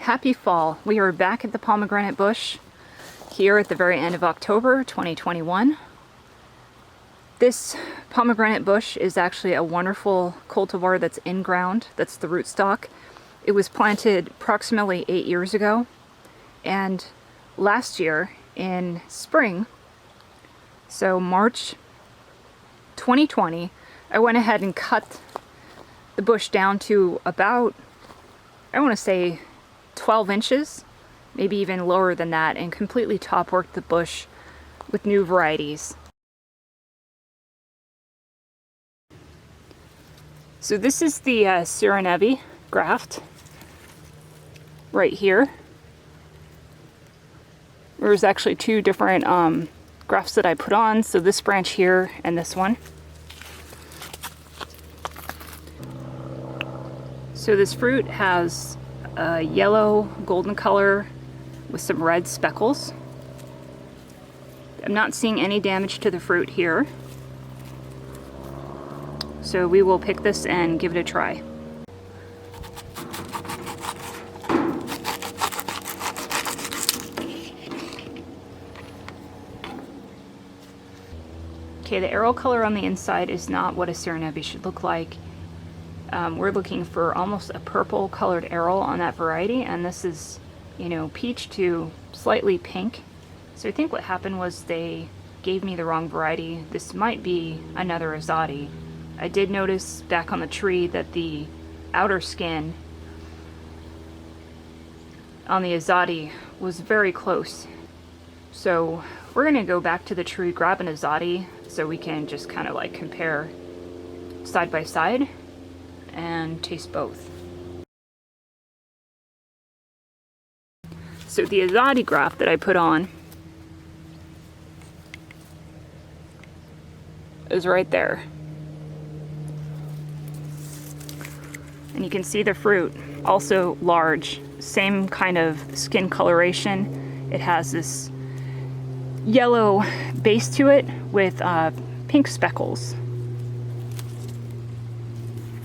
happy fall. We are back at the pomegranate bush here at the very end of October 2021. This pomegranate bush is actually a wonderful cultivar that's in ground. That's the rootstock. It was planted approximately 8 years ago, and last year in spring, so March 2020, I went ahead and cut the bush down to about, I want to say 12 inches, maybe even lower than that, and completely top worked the bush with new varieties. So this is the Sirenevyi graft right here. There's actually two different grafts that I put on, so this branch here and this one. So this fruit has a yellow golden color with some red speckles. I'm not seeing any damage to the fruit here, so we will pick this and give it a try. Okay, the arrow color on the inside is not what a Sirenevyi should look like. We're looking for almost a purple colored arrow on that variety, and this is, peach to slightly pink. So I think what happened was they gave me the wrong variety. This might be another Azadi. I did notice back on the tree that the outer skin on the Azadi was very close. So we're gonna go back to the tree, grab an Azadi, so we can just kind of like compare side by side and taste both. So the Azadi graft that I put on is right there. And you can see the fruit, also large, same kind of skin coloration. It has this yellow base to it with pink speckles.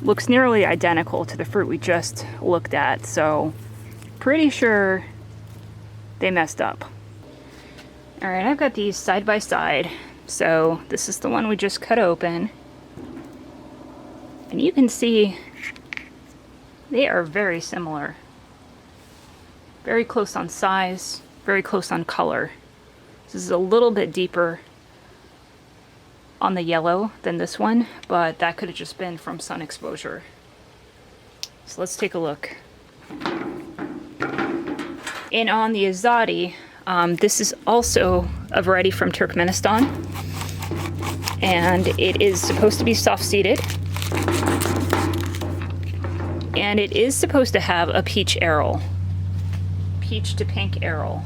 Looks nearly identical to the fruit we just looked at, so pretty sure they messed up. All right, I've got these side by side. So this is the one we just cut open, and you can see they are very similar. Very close on size, very close on color. This is a little bit deeper on the yellow than this one, but that could have just been from sun exposure. So let's take a look. And on the Azadi, this is also a variety from Turkmenistan, and it is supposed to be soft-seeded, and it is supposed to have a peach arrow, peach to pink arrow.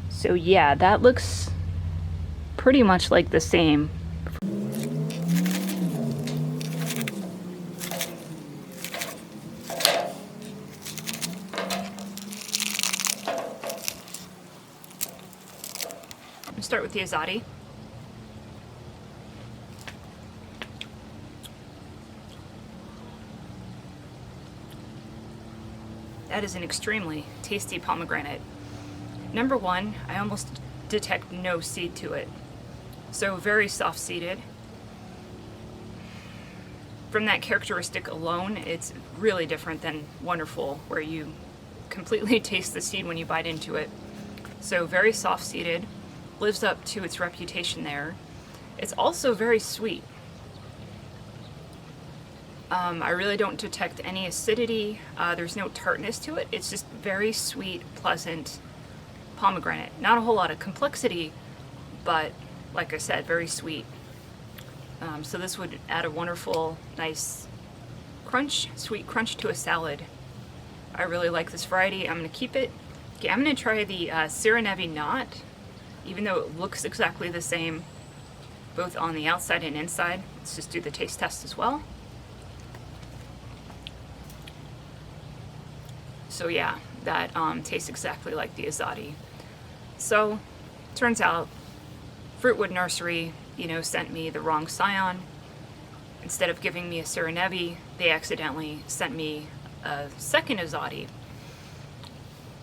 So yeah, that looks pretty much like the same. Let's start with the Azadi. That is an extremely tasty pomegranate. Number one, I almost detect no seed to it. So very soft-seeded. From that characteristic alone, it's really different than Wonderful, where you completely taste the seed when you bite into it. So very soft-seeded, lives up to its reputation there. It's also very sweet. I really don't detect any acidity. There's no tartness to it. It's just very sweet, pleasant pomegranate. Not a whole lot of complexity, but like I said, very sweet. So this would add a wonderful, nice crunch, sweet crunch to a salad. I really like this variety. I'm gonna keep it. Okay, I'm gonna try the Sirenevyi knot, even though it looks exactly the same, both on the outside and inside. Let's just do the taste test as well. So yeah, that tastes exactly like the Azadi. So, turns out, Fruitwood Nursery, sent me the wrong scion. Instead of giving me a Sirenevyi, they accidentally sent me a second Azadi.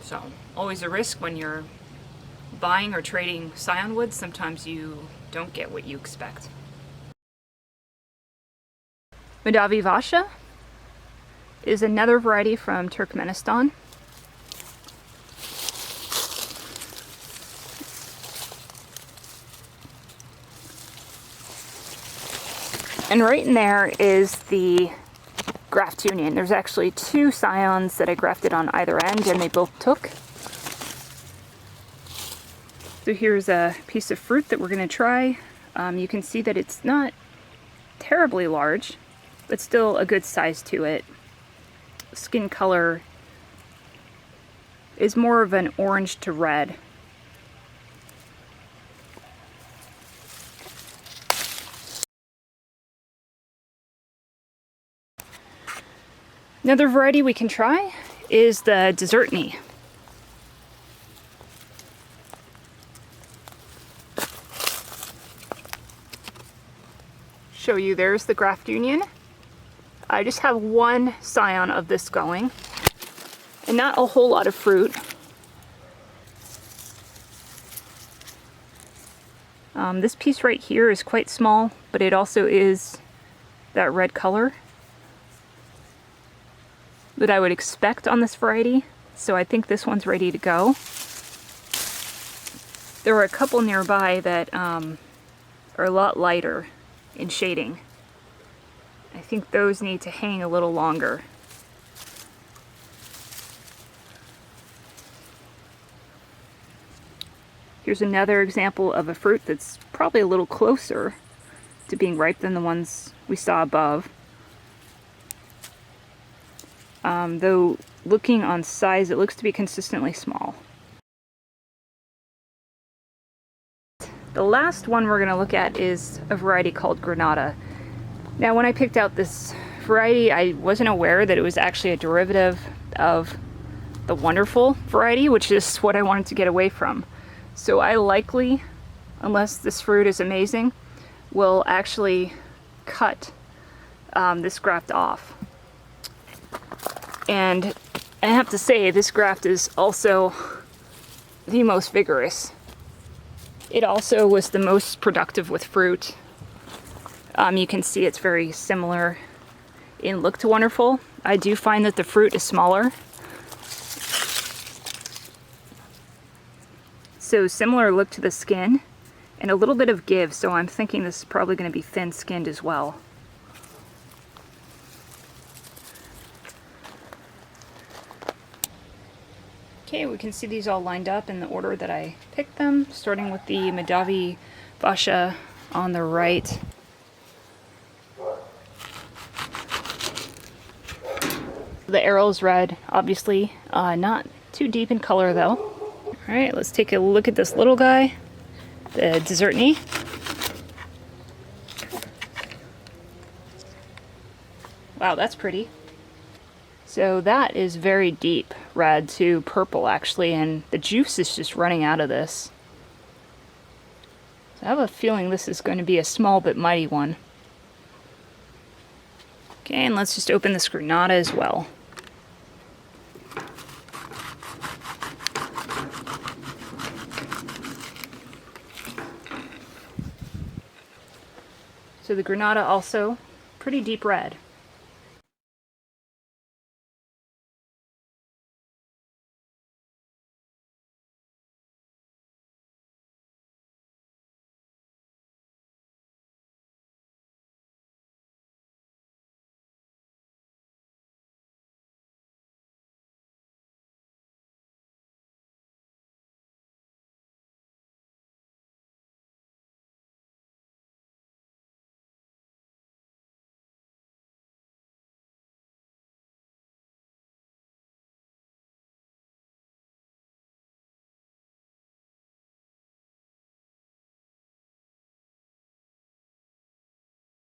So always a risk when you're buying or trading scion wood. Sometimes you don't get what you expect. Medavyi Vasha is another variety from Turkmenistan. And right in there is the graft union. There's actually two scions that I grafted on either end, and they both took. So here's a piece of fruit that we're going to try. You can see that it's not terribly large, but still a good size to it. Skin color is more of an orange to red. Another variety we can try is the Desertnyi. Show you, there's the graft union. I just have one scion of this going, and not a whole lot of fruit. This piece right here is quite small, but it also is that red color that I would expect on this variety, so I think this one's ready to go. There are a couple nearby that are a lot lighter in shading. I think those need to hang a little longer. Here's another example of a fruit that's probably a little closer to being ripe than the ones we saw above. Though looking on size, it looks to be consistently small. The last one we're going to look at is a variety called Granada. Now, when I picked out this variety, I wasn't aware that it was actually a derivative of the wonderful variety, which is what I wanted to get away from. So I likely, unless this fruit is amazing, will actually cut this graft off. And I have to say, this graft is also the most vigorous. It also was the most productive with fruit. You can see it's very similar in look to wonderful. I do find that the fruit is smaller. So similar look to the skin and a little bit of give, so I'm thinking this is probably going to be thin-skinned as well. Okay, we can see these all lined up in the order that I picked them, starting with the Medavyi Vasha on the right. The arrow is red, obviously, not too deep in color though. Alright, let's take a look at this little guy, the Desertnyi. Wow, that's pretty. So that is very deep red to purple actually, and the juice is just running out of this. So I have a feeling this is going to be a small but mighty one. Okay, and let's just open this Granada as well. So the Granada also pretty deep red.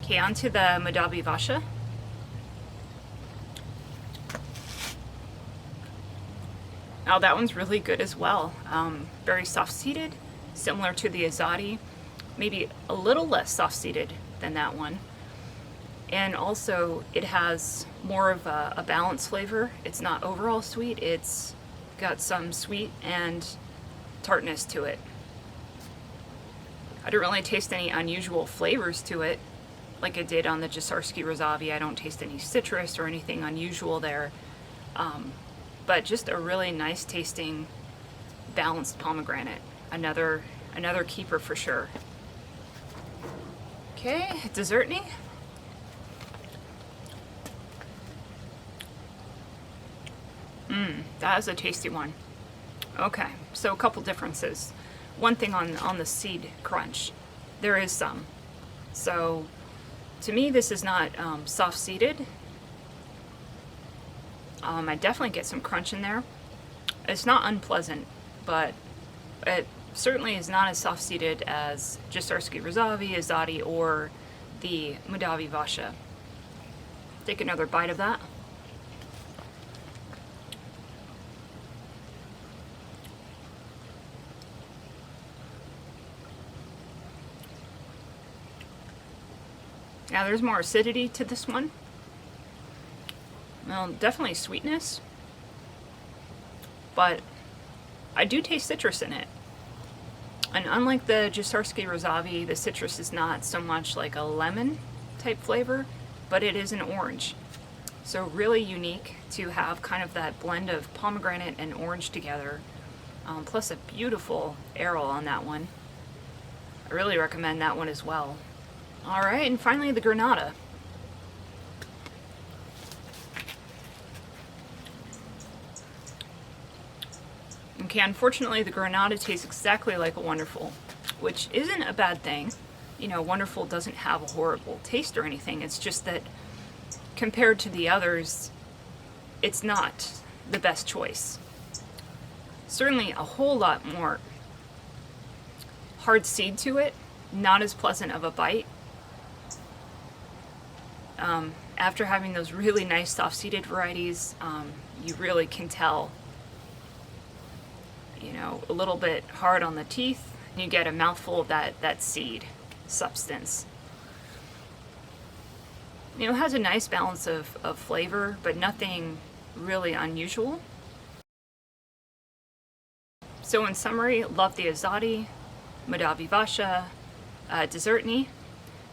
Okay, on to the Medavyi Vasha. Now that one's really good as well. Very soft-seeded, similar to the Azadi, maybe a little less soft-seeded than that one. And also it has more of a balanced flavor. It's not overall sweet, it's got some sweet and tartness to it. I don't really taste any unusual flavors to it like I did on the Desertnyi Rosavi. I don't taste any citrus or anything unusual there. But just a really nice tasting balanced pomegranate. Another keeper for sure. Okay, Desertnyi. That is a tasty one. Okay, so a couple differences. One thing on the seed crunch. There is some. So to me this is not soft-seeded. I definitely get some crunch in there. It's not unpleasant, but it certainly is not as soft-seeded as Desertnyi Rosavi, Azadi, or the Medavyi Vasha. Take another bite of that. Now there's more acidity to this one. Well, definitely sweetness, but I do taste citrus in it. And unlike the Desertnyi Rosavi, the citrus is not so much like a lemon type flavor, but it is an orange. So really unique to have kind of that blend of pomegranate and orange together, plus a beautiful aril on that one. I really recommend that one as well. All right, and finally the Granada. Okay, unfortunately the Granada tastes exactly like a Wonderful, which isn't a bad thing. You know, Wonderful doesn't have a horrible taste or anything. It's just that compared to the others, it's not the best choice. Certainly a whole lot more hard seed to it, not as pleasant of a bite. After having those really nice soft-seeded varieties, you really can tell, you know, a little bit hard on the teeth, and you get a mouthful of that seed substance. You know, it has a nice balance of flavor, but nothing really unusual. So in summary, love the Azadi, Medavyi Vasha, Desertnyi.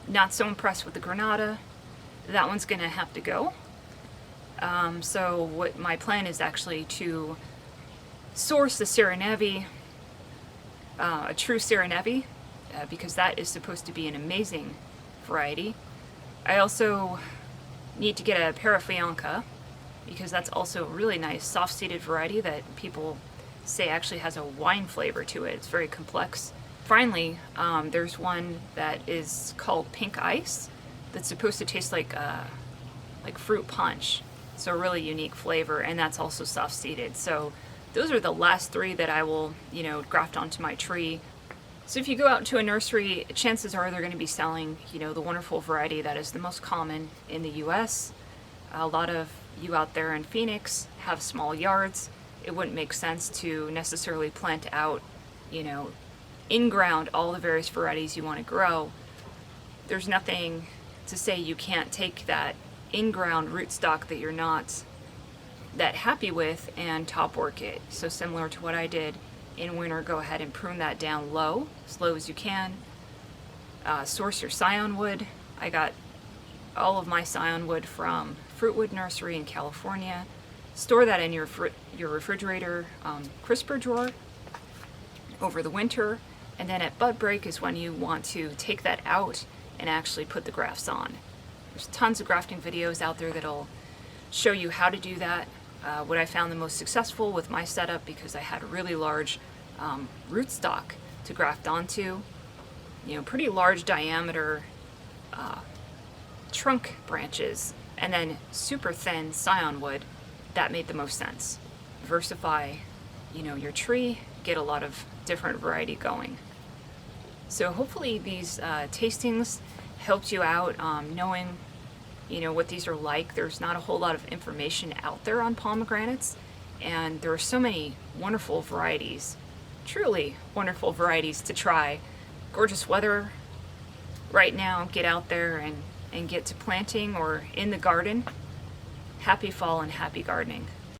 Not so impressed with the Granada. That one's gonna have to go. So what my plan is actually to source the Sirenevyi, a true Sirenevyi, because that is supposed to be an amazing variety. I also need to get a Parafianca, because that's also a really nice soft-seeded variety that people say actually has a wine flavor to it. It's very complex. Finally, there's one that is called Pink Ice that's supposed to taste like fruit punch. So a really unique flavor, and that's also soft-seeded. So those are the last three that I will, you know, graft onto my tree. So if you go out to a nursery, chances are they're going to be selling, you know, the Wonderful variety that is the most common in the US. A lot of you out there in Phoenix have small yards. It wouldn't make sense to necessarily plant out, you know, in ground all the various varieties you want to grow. There's nothing to say you can't take that in-ground rootstock that you're not that happy with and top work it. So similar to what I did in winter, go ahead and prune that down low, as low as you can. Source your scion wood. I got all of my scion wood from Fruitwood Nursery in California. Store that in your refrigerator crisper drawer over the winter, and then at bud break is when you want to take that out and actually put the grafts on. There's tons of grafting videos out there that'll show you how to do that. What I found the most successful with my setup, because I had a really large rootstock to graft onto, you know, pretty large diameter trunk branches, and then super thin scion wood, that made the most sense. Diversify, you know, your tree, get a lot of different variety going. So hopefully these tastings helped you out knowing, you know, what these are like. There's not a whole lot of information out there on pomegranates, and there are so many wonderful varieties, truly wonderful varieties to try. Gorgeous weather right now. Get out there and and get to planting or in the garden, happy fall and happy gardening.